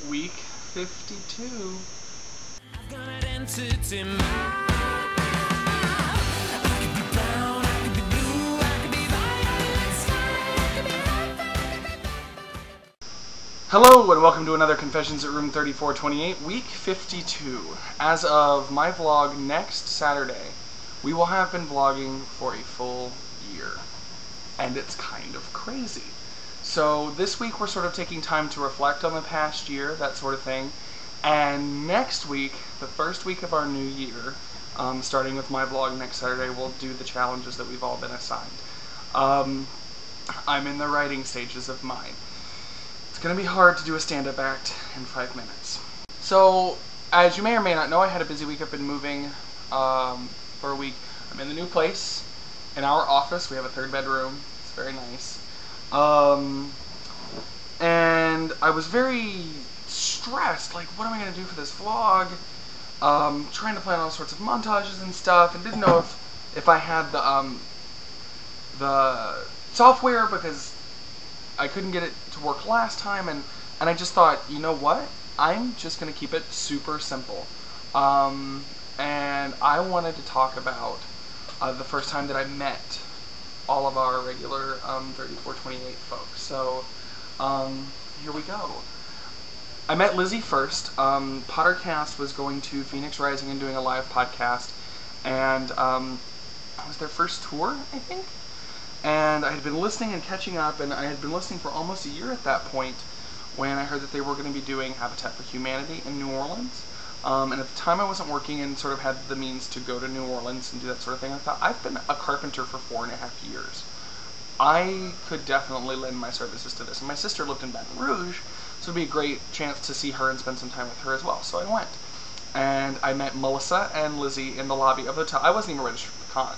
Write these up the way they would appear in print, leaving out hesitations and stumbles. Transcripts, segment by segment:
Week 52. Hello and welcome to another Confessions at Room 3428, Week 52. As of my vlog next Saturday, we will have been vlogging for a full year. And it's kind of crazy. So this week we're sort of taking time to reflect on the past year, that sort of thing. And next week, the first week of our new year, starting with my vlog next Saturday, we'll do the challenges that we've all been assigned. I'm in the writing stages of mine. It's going to be hard to do a stand-up act in 5 minutes. So, as you may or may not know, I had a busy week. I've been moving for a week. I'm in the new place. In our office, we have a 3rd bedroom. It's very nice. And I was very stressed. Like, what am I going to do for this vlog? Trying to plan all sorts of montages and stuff, and didn't know if I had the software because I couldn't get it to work last time, and I just thought, you know what? I'm just going to keep it super simple. And I wanted to talk about the first time that I met all of our regular 3428 folks. So, here we go. I met Lizzie first. Pottercast was going to Phoenix Rising and doing a live podcast, and it was their first tour, I think? And I had been listening and catching up, and I had been listening for almost a year at that point when I heard that they were going to be doing Habitat for Humanity in New Orleans. And at the time I wasn't working and sort of had the means to go to New Orleans and do that sort of thing. I thought, I've been a carpenter for 4.5 years. I could definitely lend my services to this. And my sister lived in Baton Rouge, so it would be a great chance to see her and spend some time with her as well. So I went. And I met Melissa and Lizzie in the lobby of the hotel. I wasn't even registered for the con.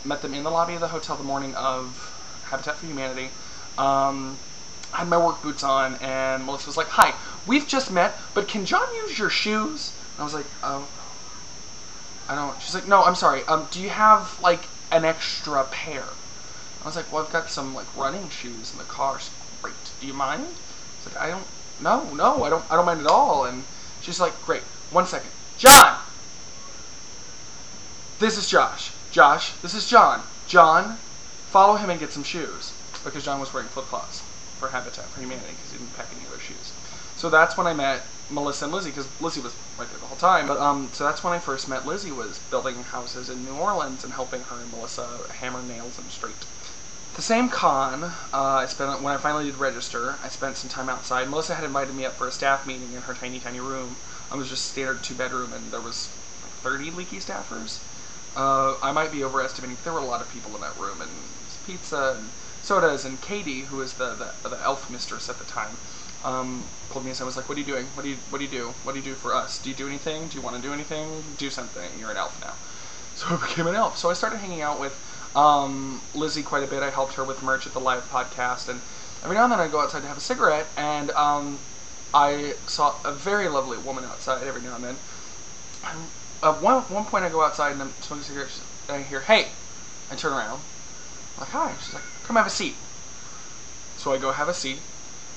Met them in the lobby of the hotel the morning of Habitat for Humanity. I had my work boots on, and Melissa was like, "Hi, we've just met, but can John use your shoes?" And I was like, "Oh, I don't." She's like, "No, I'm sorry. Do you have like an extra pair?" I was like, "Well, I've got some like running shoes in the car." She's like, "Great. Do you mind?" I was like, "I don't. No, I don't mind at all." And she's like, "Great. 1 second, John. This is Josh. Josh, this is John. John, follow him and get some shoes." Because John was wearing flip-flops for Habitat for Humanity because he didn't pack any other shoes. So that's when I met Melissa and Lizzie, because Lizzie was right there the whole time. But so that's when I first met Lizzie, was building houses in New Orleans and helping her and Melissa hammer nails and straight. The same con, when I finally did register, I spent some time outside. Melissa had invited me up for a staff meeting in her tiny, tiny room. It was just standard 2-bedroom, and there was like 30 leaky staffers. I might be overestimating, but there were a lot of people in that room, and pizza and sodas, and Katie, who was the elf mistress at the time, pulled me aside and was like, "What are you doing? What do you do? What do you do for us? Do you do anything? Do you want to do anything? Do something. You're an elf now." So I became an elf. So I started hanging out with Lizzie quite a bit. I helped her with merch at the live podcast, and every now and then I'd go outside to have a cigarette, and I saw a very lovely woman outside every now and then. At one point I go outside and I'm smoking a cigarette, and I hear, "Hey!" I turn around. I'm like, "Hi." She's like, "Come have a seat." So I go have a seat,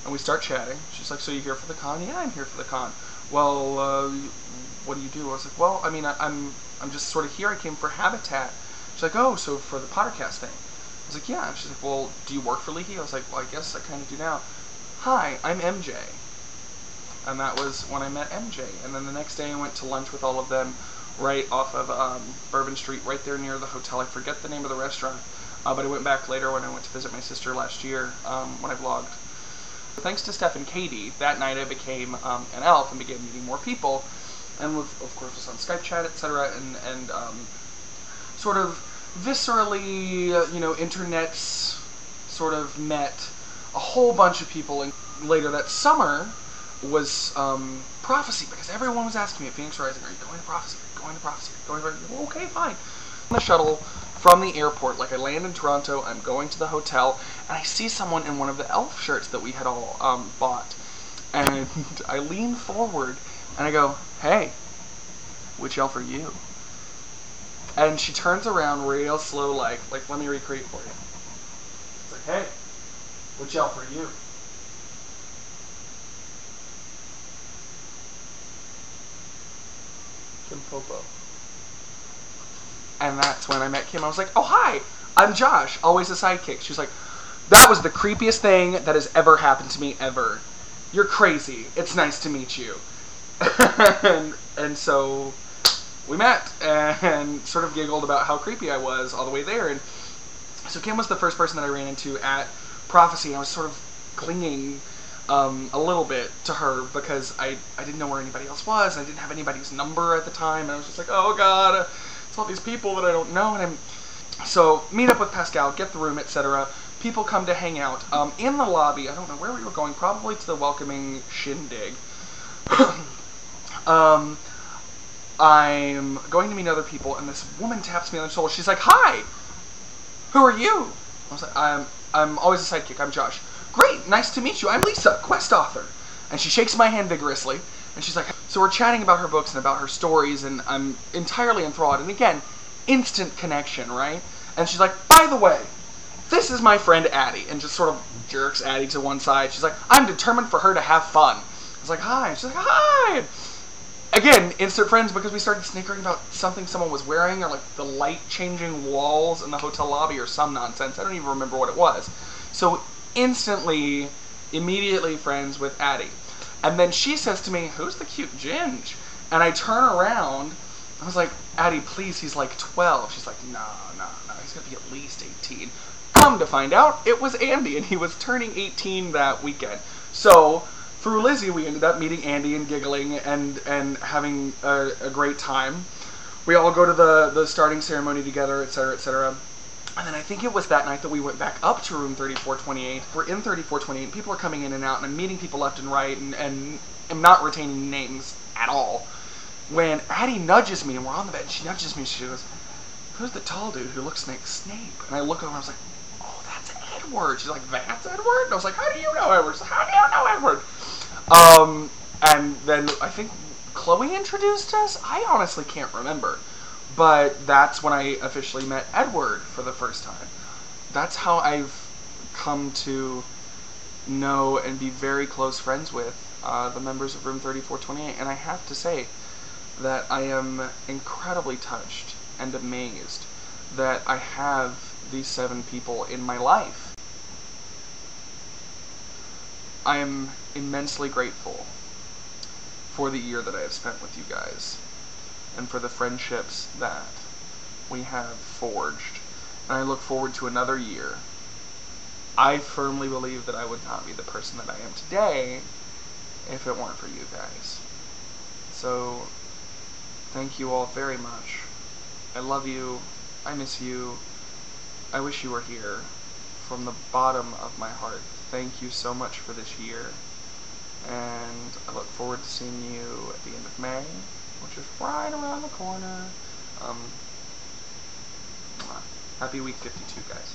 and we start chatting. She's like, "So you here for the con?" "Yeah, I'm here for the con." "Well, what do you do?" I was like, "Well, I mean, I'm just sort of here. I came for Habitat." She's like, "Oh, so for the Pottercast thing?" I was like, "Yeah." And she's like, "Well, do you work for Leaky?" I was like, "Well, I guess I kind of do now." "Hi, I'm MJ." And that was when I met MJ. And then the next day I went to lunch with all of them right off of Bourbon Street, right there near the hotel. I forget the name of the restaurant, but I went back later when I went to visit my sister last year when I vlogged. Thanks to Steph and Katie, that night I became an elf and began meeting more people, and of course was on Skype chat, etc., and sort of viscerally, internets sort of met a whole bunch of people. And later that summer was Prophecy, because everyone was asking me at Phoenix Rising, "Are you going to Prophecy? Are you going to Prophecy? Are you going to Prophecy?" Well, okay, fine. On the shuttle from the airport, like I land in Toronto, I'm going to the hotel, and I see someone in one of the elf shirts that we had all bought. And I lean forward, and I go, "Hey, which elf are you?" And she turns around real slow, like let me recreate for you. It's like, "Hey, which elf are you?" Kim Popo. And that's when I met Kim. I was like, oh, hi, I'm Josh, always a sidekick. She was like, that was the creepiest thing that has ever happened to me ever. You're crazy. It's nice to meet you. and so we met and sort of giggled about how creepy I was all the way there. And so Kim was the first person that I ran into at Prophecy. And I was sort of clinging a little bit to her because I didn't know where anybody else was. And I didn't have anybody's number at the time. And I was just like, oh, God, it's all these people that I don't know. And so meet up with Pascal, get the room, etc. People come to hang out. In the lobby, I don't know where we were going, probably to the welcoming shindig. I'm going to meet other people, and this woman taps me on the shoulder. She's like, hi, who are you? I was like, I'm always a sidekick. I'm Josh. Great, nice to meet you. I'm Lisa, quest author. And she shakes my hand vigorously, and she's like, so we're chatting about her books and about her stories, and I'm entirely enthralled. And again, instant connection, right? And she's like, by the way, this is my friend Addie, and just sort of jerks Addie to one side. She's like, I'm determined for her to have fun. I was like, hi. She's like, hi. Again, instant friends because we started snickering about something someone was wearing, or like the light-changing walls in the hotel lobby, or some nonsense. I don't even remember what it was. So instantly, immediately friends with Addie. And then she says to me, who's the cute Ginge? And I turn around, I was like, Addie, please, he's like 12. She's like, no, he's gonna be at least 18. Come to find out, it was Andy, and he was turning 18 that weekend. So, through Lizzie, we ended up meeting Andy and giggling and having a great time. We all go to the starting ceremony together, etc., etc. And then I think it was that night that we went back up to room 3428. We're in 3428, and people are coming in and out, and I'm meeting people left and right, and I'm not retaining names at all. When Addie nudges me, and we're on the bed, and she nudges me, she goes, who's the tall dude who looks like Snape? And I look over, and I was like, oh, that's Edward. She's like, that's Edward? And I was like, how do you know Edward? She's like, how do you know Edward? And then I think Chloe introduced us? I honestly can't remember. But that's when I officially met Edward for the first time. That's how I've come to know and be very close friends with the members of Room 3428. And I have to say that I am incredibly touched and amazed that I have these 7 people in my life. I am immensely grateful for the year that I have spent with you guys, and for the friendships that we have forged, and I look forward to another year. I firmly believe that I would not be the person that I am today if it weren't for you guys. So, thank you all very much. I love you. I miss you. I wish you were here. From the bottom of my heart, thank you so much for this year. And I look forward to seeing you at the end of May, which is right around the corner. Happy week 52, guys.